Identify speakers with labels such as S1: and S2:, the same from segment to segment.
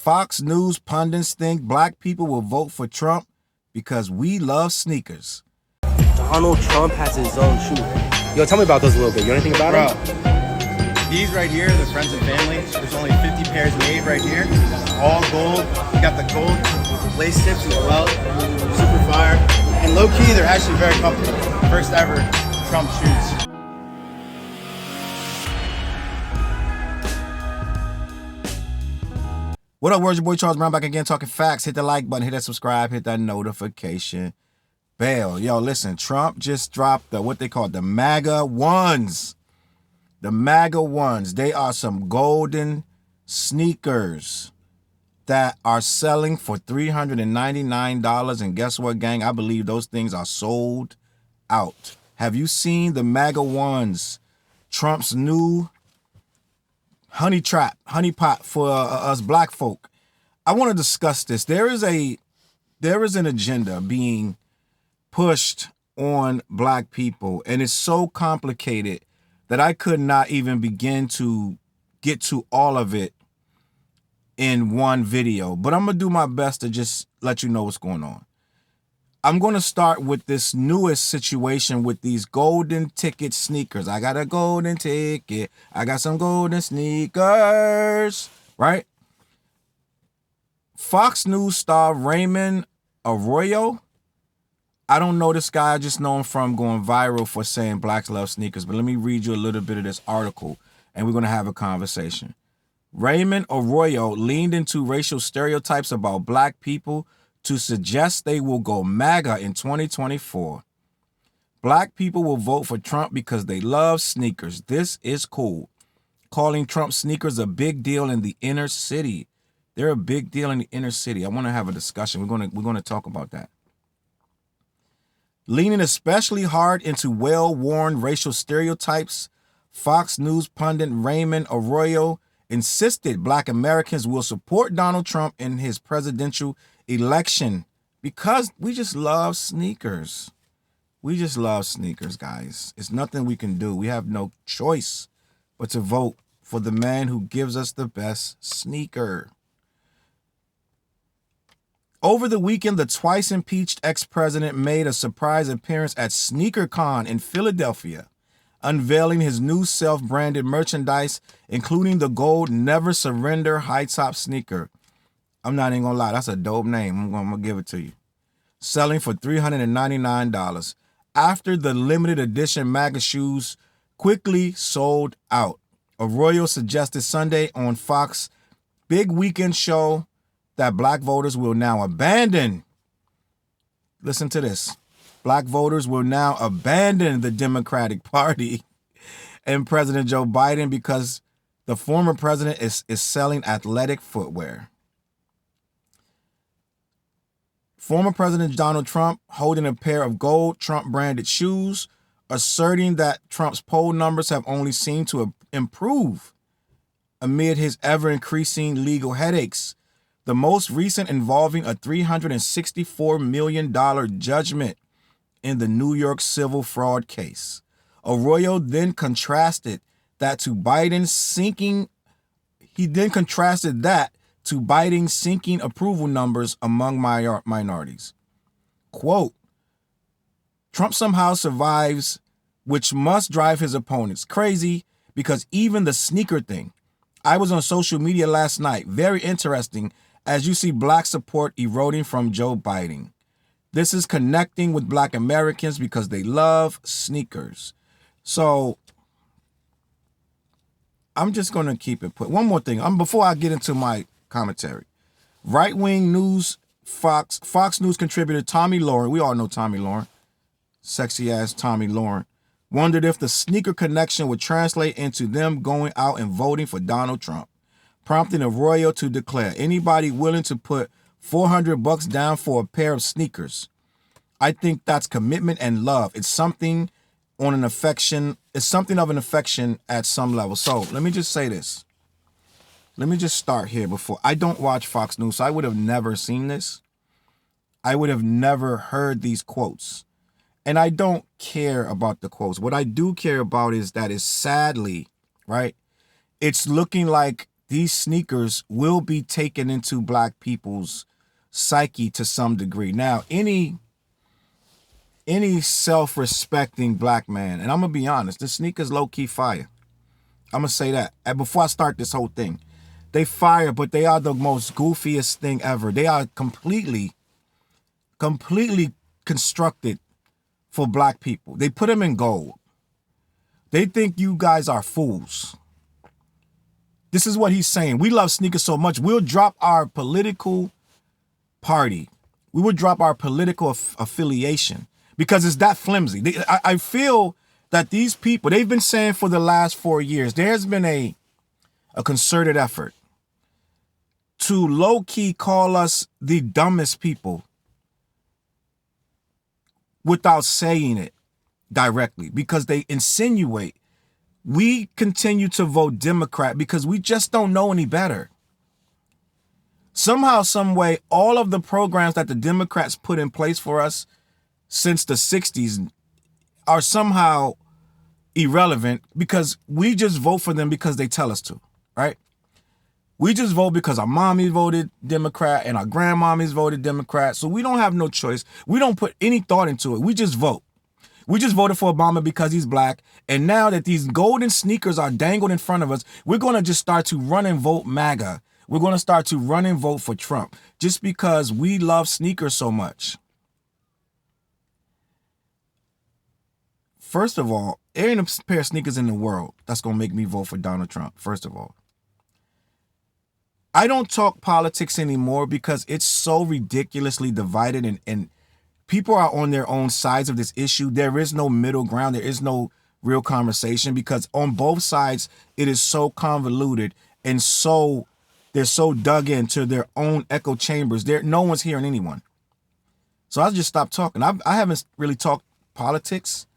S1: Fox News pundits think black people will vote for Trump because we love sneakers.
S2: Donald Trump has his own shoe. Yo, tell me about those a little bit. You know anything about them?
S3: These right here, the friends and family, there's only 50 pairs made right here. All gold. You got the gold lace tips as well. Super fire. And low key, they're actually very comfortable. First ever Trump shoes.
S1: What up, words? Your boy Charles Brown back again talking facts. Hit the like button, hit that subscribe, hit that notification bell. Yo, listen, Trump just dropped what they call the MAGA ones. The MAGA ones. They are some golden sneakers that are selling for $399. And guess what, gang? I believe those things are sold out. Have you seen the MAGA ones? Trump's new honey pot for us black folk. I want to discuss this. There is an agenda being pushed on black people, and it's so complicated that I could not even begin to get to all of it in one video. But I'm gonna do my best to just let you know what's going on. I'm going to start with this newest situation with these golden ticket sneakers. I got a golden ticket. I got some golden sneakers, right? Fox News star Raymond Arroyo. I don't know this guy. I just know him from going viral for saying blacks love sneakers. But let me read you a little bit of this article, and we're going to have a conversation. Raymond Arroyo leaned into racial stereotypes about black people to suggest they will go MAGA in 2024. Black people will vote for Trump because they love sneakers. This is cool. Calling Trump sneakers a big deal in the inner city. They're a big deal in the inner city. I want to have a discussion. We're going to talk about that. Leaning especially hard into well-worn racial stereotypes, Fox News pundit Raymond Arroyo insisted black Americans will support Donald Trump in his presidential election because we just love sneakers. We just love sneakers, guys. It's nothing we can do. We have no choice but to vote for the man who gives us the best sneaker. Over the weekend, the twice impeached ex-president made a surprise appearance at SneakerCon in Philadelphia, unveiling his new self-branded merchandise, including the gold Never Surrender high-top sneaker. I'm not even gonna lie, that's a dope name. I'm gonna give it to you. Selling for $399 after the limited edition MAGA shoes quickly sold out. Arroyo suggested Sunday on Fox Big Weekend show that black voters will now abandon. Listen to this. Black voters will now abandon the Democratic Party and President Joe Biden because the former president is selling athletic footwear. Former President Donald Trump holding a pair of gold Trump-branded shoes, asserting that Trump's poll numbers have only seemed to improve amid his ever-increasing legal headaches, the most recent involving a $364 million judgment in the New York civil fraud case. Arroyo then contrasted that to Biden's sinking approval numbers among minorities. Quote, Trump somehow survives, which must drive his opponents crazy because even the sneaker thing. I was on social media last night. Very interesting as you see black support eroding from Joe Biden. This is connecting with black Americans because they love sneakers. So I'm just going to keep it put. One more thing. Before I get into my commentary. Right-wing news, Fox News contributor Tommy Lauren, we all know Tommy Lauren, sexy-ass Tommy Lauren, wondered if the sneaker connection would translate into them going out and voting for Donald Trump, prompting Arroyo to declare, anybody willing to put $400 down for a pair of sneakers? I think that's commitment and love. It's something of an affection at some level. So let me just say this. Let me just start here before. I don't watch Fox News, so I would have never seen this. I would have never heard these quotes. And I don't care about the quotes. What I do care about is that it's sadly, right? It's looking like these sneakers will be taken into black people's psyche to some degree. Now, any self-respecting black man, and I'm gonna be honest, the sneakers low-key fire. I'm gonna say that. And before I start this whole thing, they fire, but they are the most goofiest thing ever. They are completely constructed for black people. They put them in gold. They think you guys are fools. This is what he's saying. We love sneakers so much, we'll drop our political party. We would drop our political affiliation because it's that flimsy. I feel that these people, they've been saying for the last 4 years, there's been a concerted effort to low-key call us the dumbest people without saying it directly, because they insinuate we continue to vote Democrat because we just don't know any better. Somehow, some way, all of the programs that the Democrats put in place for us since the 60s are somehow irrelevant because we just vote for them because they tell us to, right? We just vote because our mommy voted Democrat and our grandmommies voted Democrat, so we don't have no choice. We don't put any thought into it. We just vote. We just voted for Obama because he's black, and now that these golden sneakers are dangled in front of us, we're going to just start to run and vote MAGA. We're going to start to run and vote for Trump just because we love sneakers so much. First of all, there ain't a pair of sneakers in the world that's going to make me vote for Donald Trump, first of all. I don't talk politics anymore because it's so ridiculously divided and people are on their own sides of this issue. There is no middle ground. There is no real conversation because on both sides, it is so convoluted and they're so dug into their own echo chambers. No one's hearing anyone. So I just stopped talking. I haven't really talked politics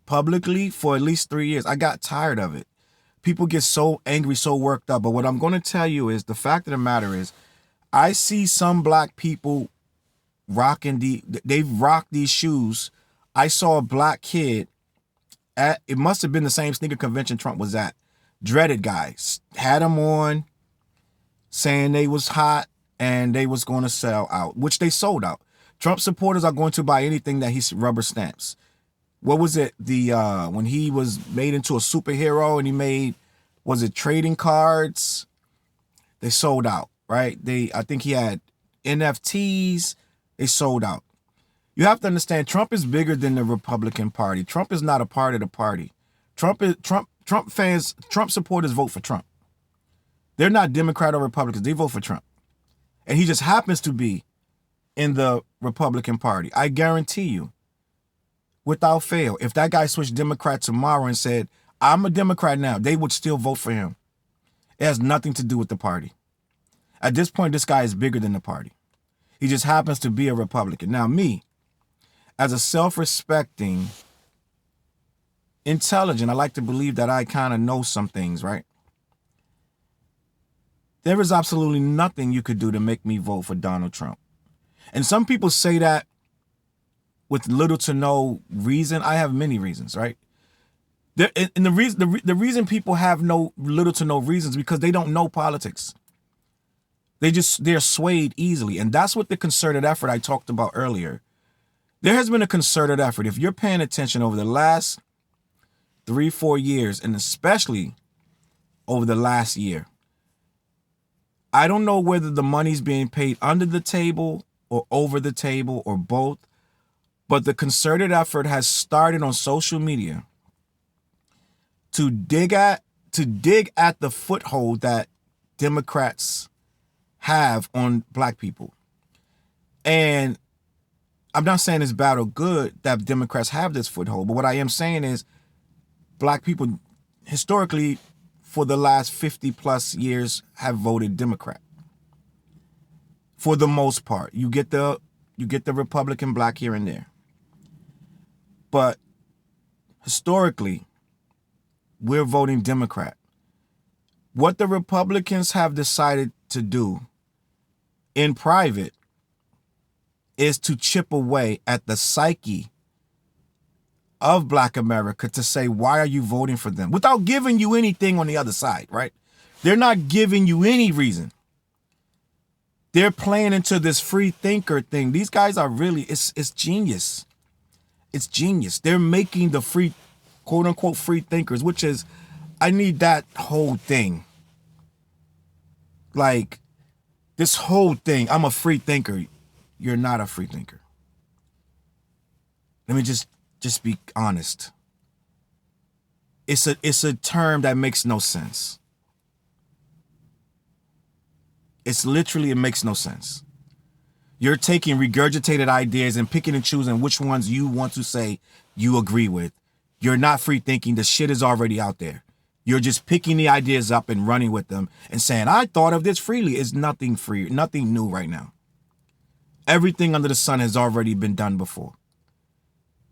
S1: publicly for at least 3 years. I got tired of it. People get so angry, so worked up. But what I'm going to tell you is the fact of the matter is I see some black people they've rocked these shoes. I saw a black kid it must have been the same sneaker convention Trump was at. Dreaded guys had them on, saying they was hot and they was going to sell out, which they sold out. Trump supporters are going to buy anything that he rubber stamps. What was it? When he was made into a superhero and he made, was it trading cards? They sold out, right? I think he had NFTs. They sold out. You have to understand, Trump is bigger than the Republican Party. Trump is not a part of the party. Trump supporters vote for Trump. They're not Democrat or Republicans. They vote for Trump. And he just happens to be in the Republican Party. I guarantee you, without fail, if that guy switched Democrat tomorrow and said, I'm a Democrat now, they would still vote for him. It has nothing to do with the party. At this point, this guy is bigger than the party. He just happens to be a Republican. Now, me, as a self-respecting, intelligent, I like to believe that I kind of know some things, right? There is absolutely nothing you could do to make me vote for Donald Trump. And some people say that with little to no reason. I have many reasons, right? And the reason people have little to no reasons because they don't know politics. They're swayed easily. And that's what the concerted effort I talked about earlier. There has been a concerted effort. If you're paying attention over the last 3-4 years, and especially over the last year, I don't know whether the money's being paid under the table or over the table or both, but the concerted effort has started on social media to dig at the foothold that Democrats have on black people. And I'm not saying it's bad or good that Democrats have this foothold, but what I am saying is black people historically for the last 50 plus years have voted Democrat. For the most part, you get the Republican black here and there. But historically, we're voting Democrat. What the Republicans have decided to do in private is to chip away at the psyche of Black America to say, why are you voting for them? Without giving you anything on the other side, right? They're not giving you any reason. They're playing into this free thinker thing. These guys are really, it's genius. It's genius. They're making the free, quote unquote, free thinkers, which is, I need that whole thing. Like, this whole thing, I'm a free thinker. You're not a free thinker. Let me just be honest. It's a term that makes no sense. It's literally, it makes no sense. You're taking regurgitated ideas and picking and choosing which ones you want to say you agree with. You're not free thinking. The shit is already out there. You're just picking the ideas up and running with them and saying, I thought of this freely. It's nothing free, nothing new right now. Everything under the sun has already been done before.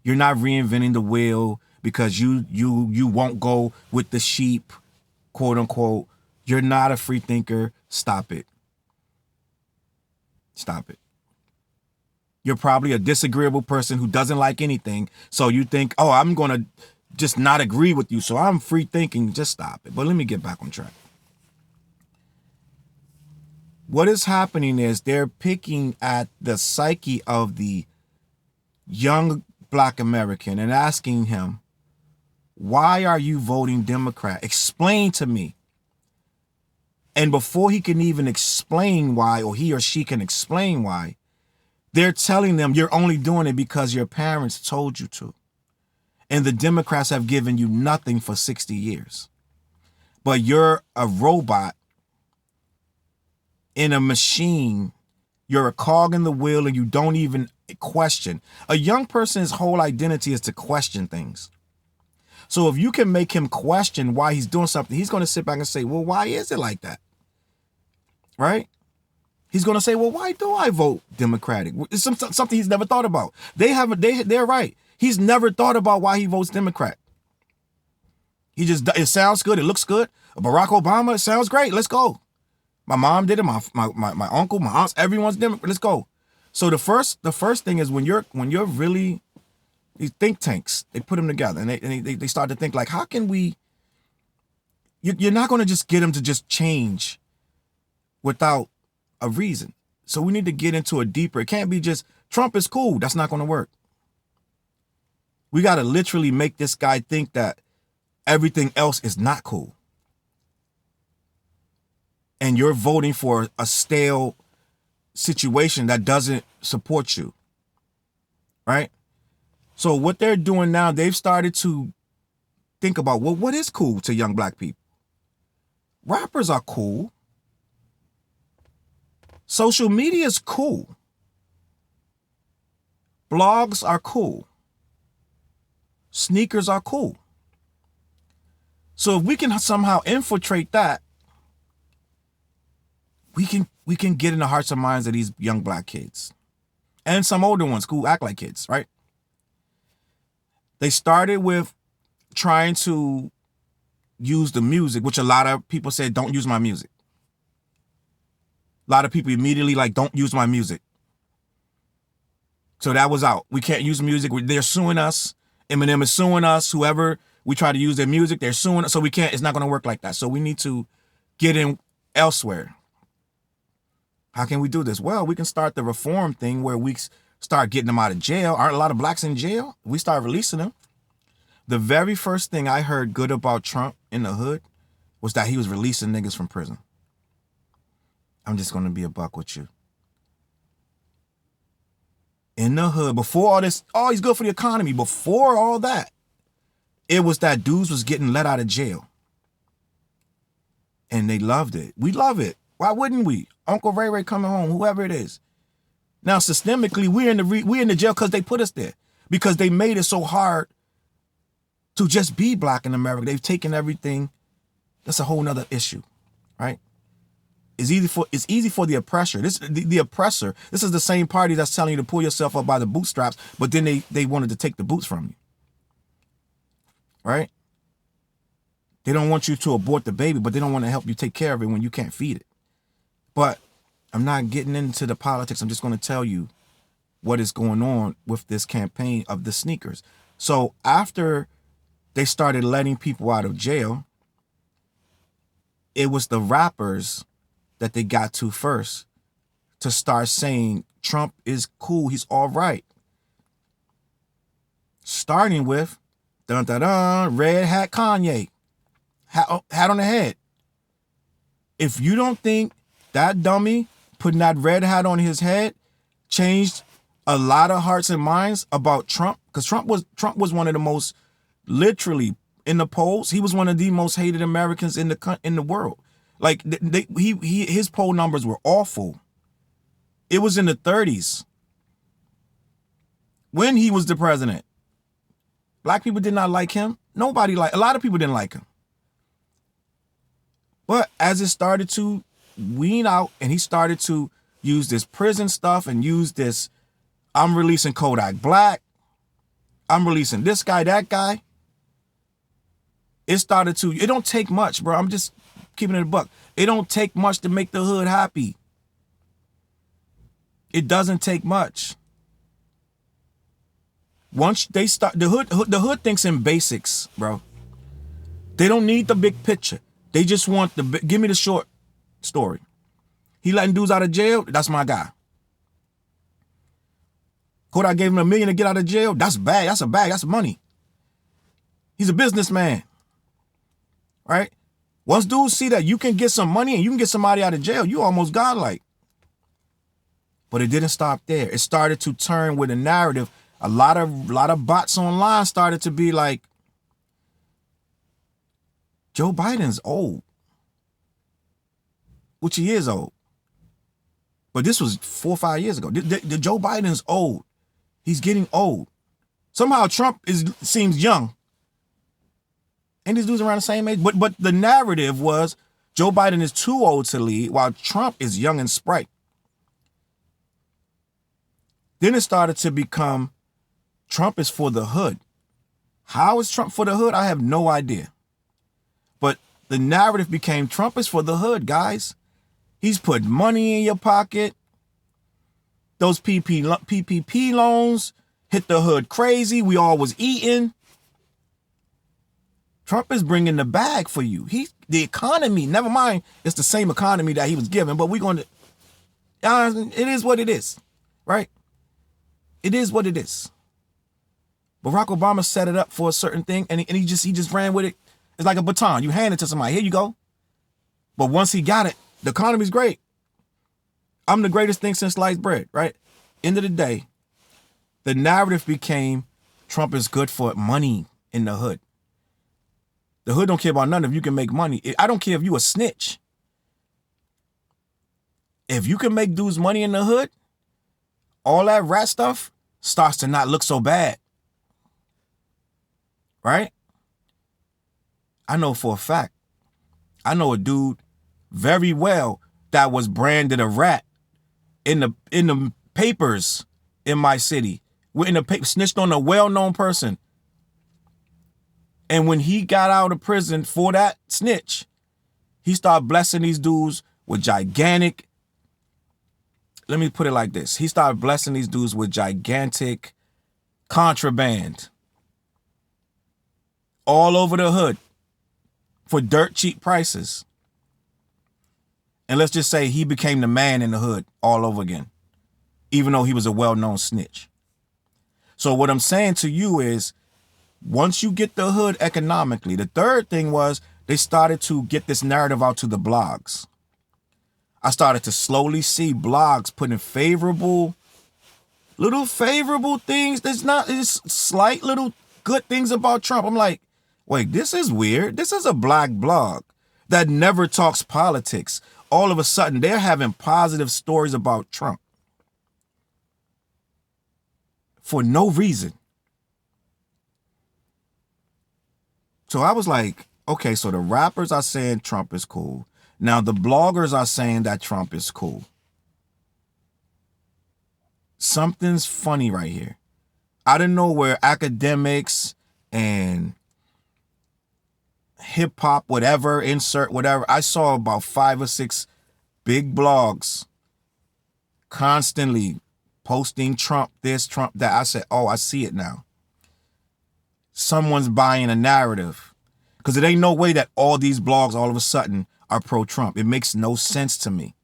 S1: You're not reinventing the wheel because you won't go with the sheep, quote unquote. You're not a free thinker. Stop it. Stop it. You're probably a disagreeable person who doesn't like anything. So you think, oh, I'm going to just not agree with you. So I'm free thinking. Just stop it. But let me get back on track. What is happening is they're picking at the psyche of the young Black American and asking him, why are you voting Democrat? Explain to me. And before he can even explain why, or he or she can explain why, they're telling them you're only doing it because your parents told you to. And the Democrats have given you nothing for 60 years. But you're a robot in a machine. You're a cog in the wheel and you don't even question. A young person's whole identity is to question things. So if you can make him question why he's doing something, he's going to sit back and say, well, why is it like that? Right? He's going to say, well, why do I vote Democratic? It's something he's never thought about. They're right. He's never thought about why he votes Democrat. It sounds good. It looks good. Barack Obama, it sounds great. Let's go. My mom did it. My uncle, my aunts, everyone's Democrat. Let's go. So the first thing is when you're really, these think tanks, they put them together and they start to think like, how can we, you're not going to just get them to just change without a reason. So we need to get into a deeper, it can't be just Trump is cool. That's not going to work. We got to literally make this guy think that everything else is not cool. And you're voting for a stale situation that doesn't support you. Right? So what they're doing now, they've started to think about, well, what is cool to young Black people? Rappers are cool. Social media is cool. Blogs are cool. Sneakers are cool. So if we can somehow infiltrate that, we can get in the hearts and minds of these young Black kids. And some older ones who act like kids, right? They started with trying to use the music, which a lot of people said, don't use my music. A lot of people immediately like, don't use my music. So that was out. We can't use music. They're suing us. Eminem is suing us. Whoever we try to use their music, they're suing us. So we can't, it's not going to work like that. So we need to get in elsewhere. How can we do this? Well, we can start the reform thing where we start getting them out of jail. Aren't a lot of Blacks in jail? We start releasing them. The very first thing I heard good about Trump in the hood was that he was releasing niggas from prison. I'm just going to be a buck with you. In the hood, before all this, oh, he's good for the economy. Before all that, it was that dudes was getting let out of jail. And they loved it. We love it. Why wouldn't we? Uncle Ray Ray coming home, whoever it is. Now, systemically, we're in the jail because they put us there. Because they made it so hard to just be Black in America. They've taken everything. That's a whole nother issue, right? It's easy for the oppressor. The oppressor. This is the same party that's telling you to pull yourself up by the bootstraps, but then they wanted to take the boots from you. Right? They don't want you to abort the baby, but they don't want to help you take care of it when you can't feed it. But I'm not getting into the politics. I'm just going to tell you what is going on with this campaign of the sneakers. So after they started letting people out of jail, it was the rappers that they got to first to start saying Trump is cool, he's all right. Starting with dun dun dun, red hat Kanye, hat on the head. If you don't think that dummy putting that red hat on his head changed a lot of hearts and minds about Trump, because Trump was one of the most, literally in the polls, he was one of the most hated Americans in the world. Like his poll numbers were awful. It was in the 30s when he was the president. Black people did not like him. A lot of people didn't like him. But as it started to wean out and he started to use this prison stuff and use this, I'm releasing Kodak Black, I'm releasing this guy, that guy. It don't take much, bro. I'm just keeping it a buck. It don't take much to make the hood happy. It doesn't take much. Once they start, the hood thinks in basics, bro. They don't need the big picture. They just want give me the short story. He letting dudes out of jail, that's my guy. Kodak gave him $1 million to get out of jail, that's bag, that's money. He's a businessman, right? Once dudes see that you can get some money and you can get somebody out of jail, you almost godlike. But it didn't stop there. It started to turn with a narrative. A lot of bots online started to be like, Joe Biden's old, which he is old. But this was 4 or 5 years ago. The Joe Biden's old. He's getting old. Somehow Trump seems young. And these dudes around the same age. But the narrative was Joe Biden is too old to lead while Trump is young and sprite. Then it started to become Trump is for the hood. How is Trump for the hood? I have no idea. But the narrative became Trump is for the hood, guys. He's put money in your pocket. Those PPP loans hit the hood crazy. We all was eating. Trump is bringing the bag for you. The economy, never mind, it's the same economy that he was given, but we're going to, it is what it is, right? It is what it is. Barack Obama set it up for a certain thing, and he just ran with it. It's like a baton. You hand it to somebody. Here you go. But once he got it, the economy's great. I'm the greatest thing since sliced bread, right? End of the day, the narrative became Trump is good for money in the hood. The hood don't care about nothing if you can make money. I don't care if you a snitch. If you can make dudes money in the hood, all that rat stuff starts to not look so bad. Right? I know for a fact. I know a dude very well that was branded a rat in the papers in my city. We're in the paper, snitched on a well-known person. And when he got out of prison for that snitch, he started blessing these dudes with gigantic, let me put it like this. He started blessing these dudes with gigantic contraband all over the hood for dirt cheap prices. And let's just say he became the man in the hood all over again, even though he was a well-known snitch. So what I'm saying to you is, once you get the hood economically, the third thing was they started to get this narrative out to the blogs. I started to slowly see blogs putting little favorable things. It's slight little good things about Trump. I'm like, wait, this is weird. This is a black blog that never talks politics. All of a sudden, they're having positive stories about Trump for no reason. So I was like, okay, so the rappers are saying Trump is cool. Now the bloggers are saying that Trump is cool. Something's funny right here. I didn't know where academics and hip hop, whatever, insert whatever. I saw about 5 or 6 big blogs constantly posting Trump this, Trump that. I said, oh, I see it now. Someone's buying a narrative, because it ain't no way that all these blogs all of a sudden are pro-Trump. It makes no sense to me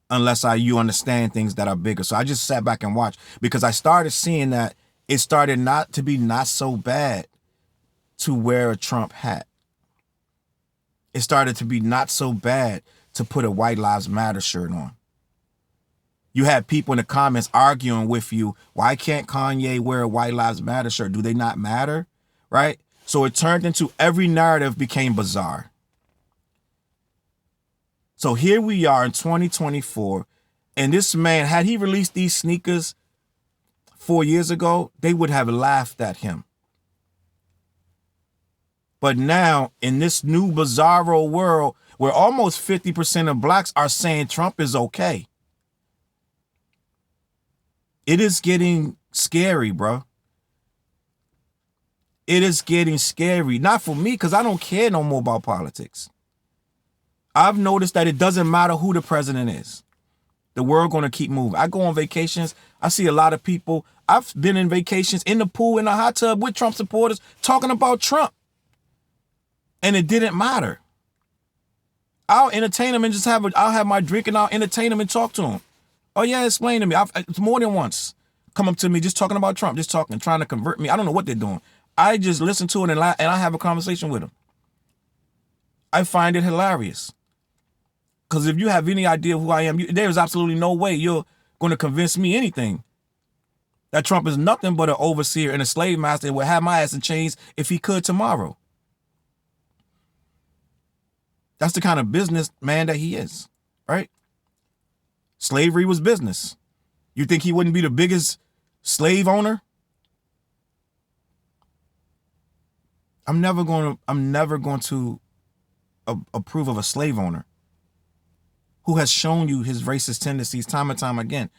S1: unless you understand things that are bigger. So I just sat back and watched because I started seeing that it started not to be not so bad to wear a Trump hat. It started to be not so bad to put a White Lives Matter shirt on. You had people in the comments arguing with you, why can't Kanye wear a White Lives Matter shirt? Do they not matter? Right? So it turned into every narrative became bizarre. So here we are in 2024, and this man, had he released these sneakers 4 years ago, they would have laughed at him. But now, in this new bizarro world where almost 50% of blacks are saying Trump is okay, it is getting scary, bro. It is getting scary. Not for me, because I don't care no more about politics. I've noticed that it doesn't matter who the president is. The world going to keep moving. I go on vacations. I see a lot of people. I've been in vacations in the pool, in the hot tub with Trump supporters talking about Trump. And it didn't matter. I'll entertain them and just I'll have my drink and I'll entertain them and talk to them. Oh yeah, explain to me. It's more than once come up to me just talking about Trump, just talking, trying to convert me. I don't know what they're doing. I just listen to it and I have a conversation with them. I find it hilarious. Because if you have any idea who I am, there's absolutely no way you're going to convince me anything. That Trump is nothing but an overseer and a slave master and would have my ass in chains if he could tomorrow. That's the kind of businessman that he is, right? Slavery was business. You think he wouldn't be the biggest slave owner? I'm never going to approve of a slave owner who has shown you his racist tendencies time and time again.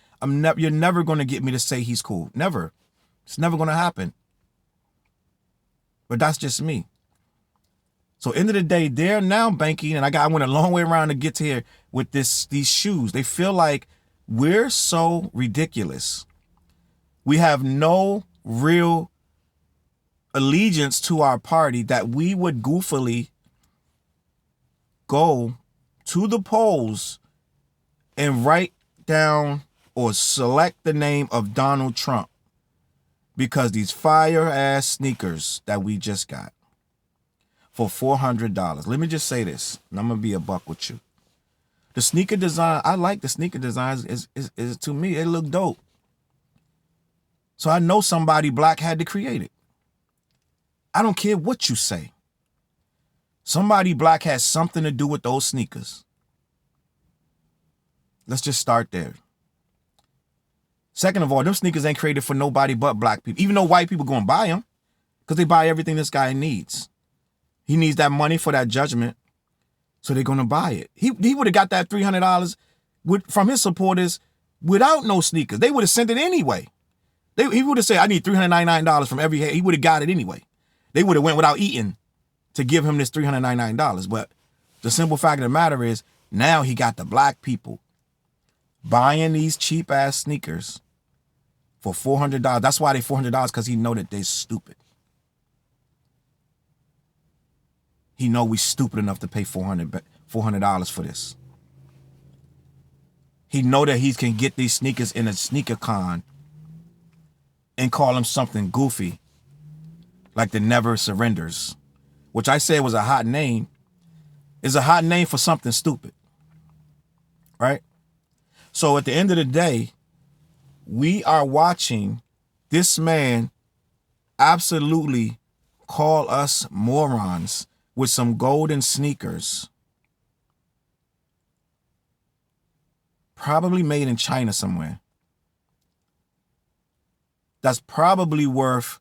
S1: You're never going to get me to say he's cool. Never. It's never going to happen. But that's just me. So end of the day, they're now banking, and I went a long way around to get to here with these shoes. They feel like we're so ridiculous. We have no real allegiance to our party that we would goofily go to the polls and write down or select the name of Donald Trump because these fire ass sneakers that we just got for $400. Let me just say this, and I'm gonna be a buck with you. The sneaker design, I like the sneaker designs. Is to me, it look dope. So I know somebody black had to create it. I don't care what you say. Somebody black has something to do with those sneakers. Let's just start there. Second of all, them sneakers ain't created for nobody but black people, even though white people gonna buy them because they buy everything this guy needs. He needs that money for that judgment, so they're gonna buy it. He would have got that $300 from his supporters without no sneakers. They would have sent it anyway. He would have said, I need $399 from every head. He would have got it anyway. They would have went without eating to give him this $399. But the simple fact of the matter is, now he got the black people buying these cheap ass sneakers for $400. That's why they $400, because he know that they're stupid. He know we stupid enough to pay $400 for this. He know that he can get these sneakers in a sneaker con and call them something goofy, like the Never Surrenders, which I said was a hot name. Is a hot name for something stupid, right? So at the end of the day, we are watching this man absolutely call us morons with some golden sneakers, probably made in China somewhere. That's probably worth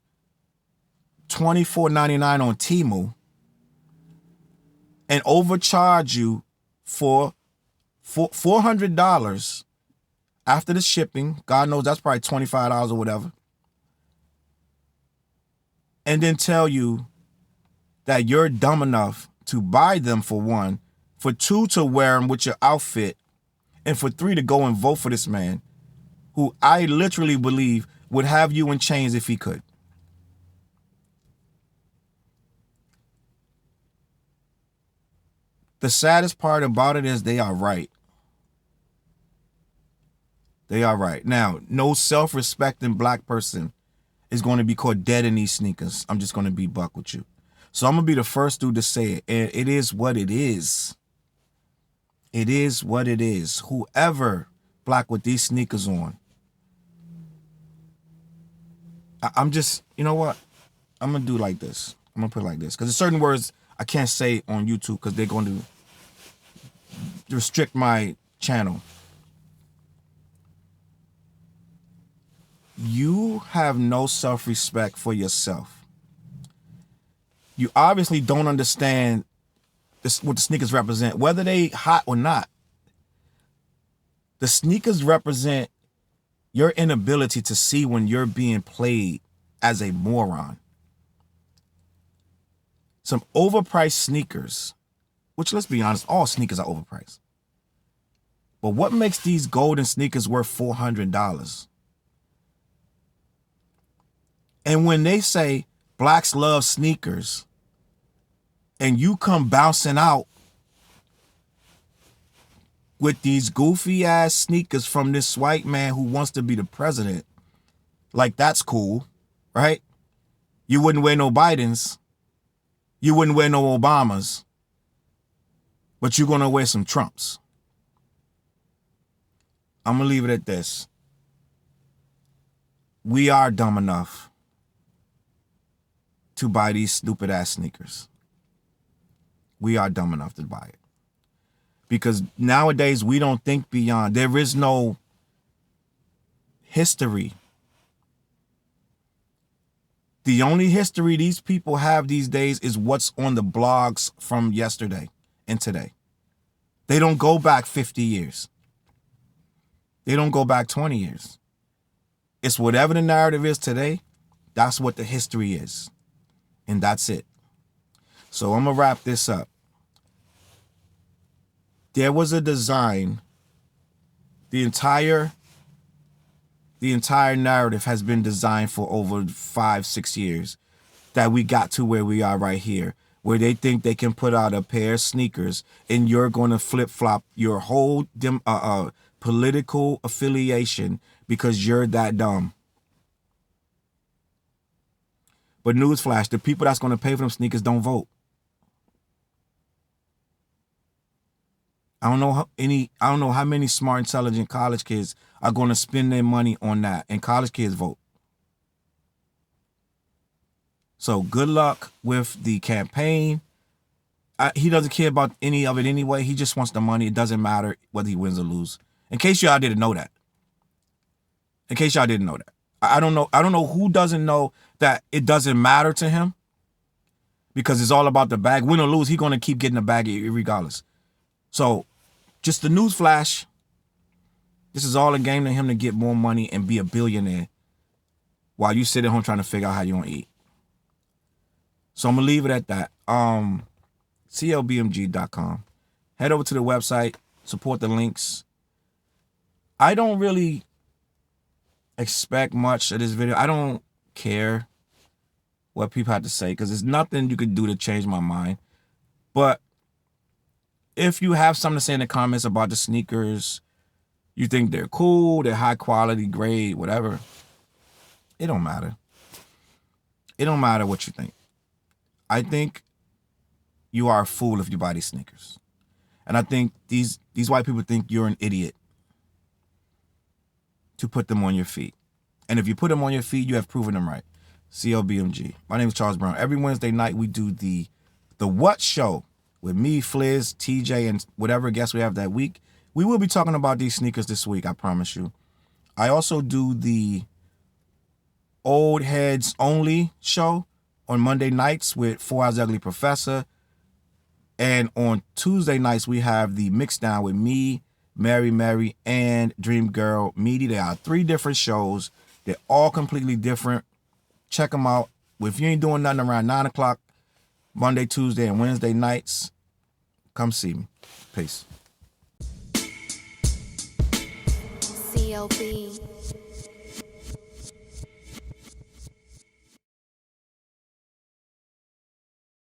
S1: $24.99 on Temu, and overcharge you for $400 after the shipping. God knows that's probably $25 or whatever. And then tell you that you're dumb enough to buy them, for one, for two, to wear them with your outfit, and for three, to go and vote for this man who I literally believe would have you in chains if he could. The saddest part about it is they are right. They are right. Now, no self-respecting black person is going to be caught dead in these sneakers. I'm just going to be buck with you. So I'm going to be the first dude to say it. And it is what it is. It is what it is. Whoever black with these sneakers on, I'm just, you know what? I'm going to do like this. I'm going to put it like this. Because there's certain words I can't say on YouTube because they're going to restrict my channel. You have no self-respect for yourself. You obviously don't understand this, what the sneakers represent, whether they hot or not. The sneakers represent your inability to see when you're being played as a moron. Some overpriced sneakers, which let's be honest, all sneakers are overpriced. But what makes these golden sneakers worth $400? And when they say blacks love sneakers and you come bouncing out with these goofy ass sneakers from this white man who wants to be the president, like that's cool, right? You wouldn't wear no Bidens. You wouldn't wear no Obamas. But you're going to wear some Trumps. I'm going to leave it at this. We are dumb enough to buy these stupid ass sneakers. We are dumb enough to buy it. Because nowadays we don't think beyond. There is no history. The only history these people have these days is what's on the blogs from yesterday and today. They don't go back 50 years. They don't go back 20 years. It's whatever the narrative is today, that's what the history is. And that's it. So I'm going to wrap this up. There was a design. The entire narrative has been designed for over 5-6 years that we got to where we are right here, where they think they can put out a pair of sneakers and you're going to flip-flop your whole political affiliation because you're that dumb. But newsflash, the people that's going to pay for them sneakers don't vote. I don't know how many smart, intelligent college kids are going to spend their money on that, and college kids vote. So good luck with the campaign. He doesn't care about any of it anyway. He just wants the money. It doesn't matter whether he wins or lose. In case y'all didn't know that. I don't know who doesn't know that it doesn't matter to him because it's all about the bag. Win or lose, he's going to keep getting the bag regardless. So just the news flash. This is all a game to him to get more money and be a billionaire while you sit at home trying to figure out how you want to eat. So I'm going to leave it at that. CLBMG.com. Head over to the website. Support the links. I don't really expect much of this video. I don't care what people have to say because there's nothing you can do to change my mind. But if you have something to say in the comments about the sneakers, you think they're cool, they're high quality, grade, whatever, it don't matter. It don't matter what you think. I think you are a fool if you buy these sneakers. And I think these white people think you're an idiot to put them on your feet. And if you put them on your feet, you have proven them right. CLBMG. My name is Charles Brown. Every Wednesday night, we do the What Show with me, Fliz, TJ, and whatever guests we have that week. We will be talking about these sneakers this week, I promise you. I also do the Old Heads Only show on Monday nights with 4 Hours Ugly Professor. And on Tuesday nights, we have the Mixdown with me, Mary, and Dream Girl Meaty. There are 3 different shows. They're all completely different. Check them out. If you ain't doing nothing around 9 o'clock, Monday, Tuesday, and Wednesday nights, come see me. Peace.
S4: CLB.